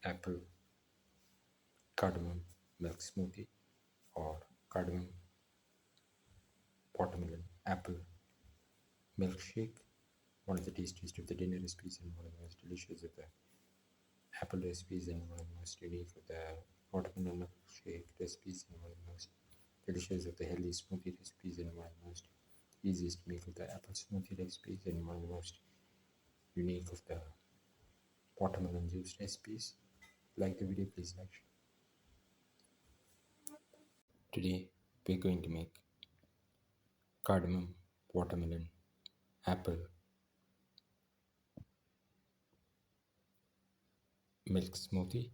apple cardamom milk smoothie or cardamom watermelon apple milkshake, one of the tastiest of the dinner recipes and one of the most delicious of the apple recipes and one of the most unique of the watermelon milkshake recipes and one of the most delicious of the healthy smoothie recipes and one of the most easiest to make of the apple smoothie recipes and one of the most unique of the watermelon juice recipes. Like the video, please like. Today we're going to make cardamom watermelon apple milk smoothie.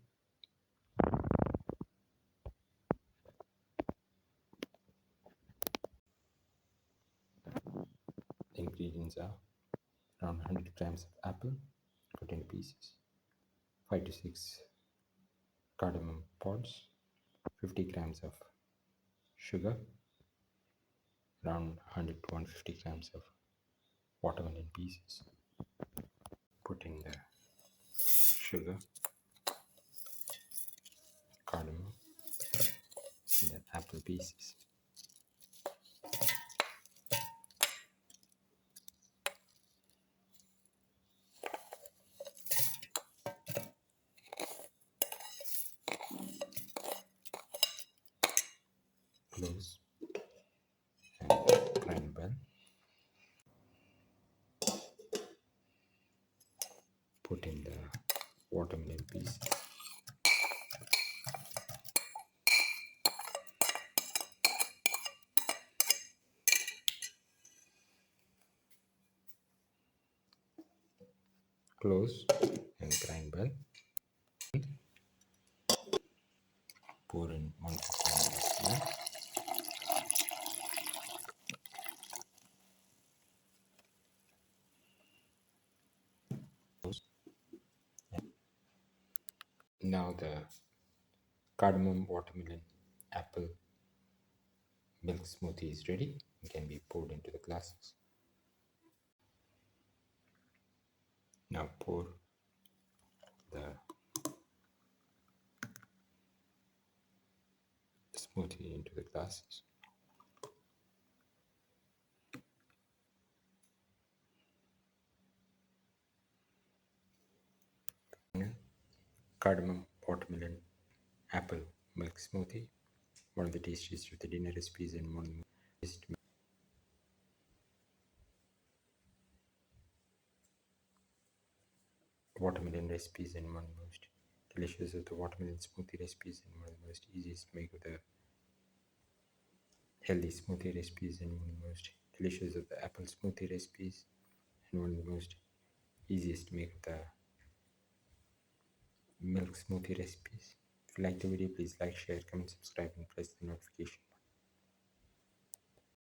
The ingredients are around 100 grams of apple cut into pieces, 5 to 6 cardamom pods, 50 grams of sugar, around 100 to 150 grams of watermelon pieces. Put in the sugar, cardamom, and the apple pieces. Close and grind well. Put in the watermelon pieces. Close and grind well. Pour in 150 ml. Now the cardamom watermelon apple milk smoothie is ready and can be poured into the glasses. Now pour the smoothie into the glasses. Cardamom watermelon apple milk smoothie, one of the tastiest of the dinner recipes and one of the most watermelon recipes and one of the most delicious of the watermelon smoothie recipes and one of the most easiest to make of the healthy smoothie recipes and one of the most delicious of the apple smoothie recipes and one of the most easiest to make of the milk smoothie recipes. If you like the video, please like, share, comment, subscribe and press the notification button.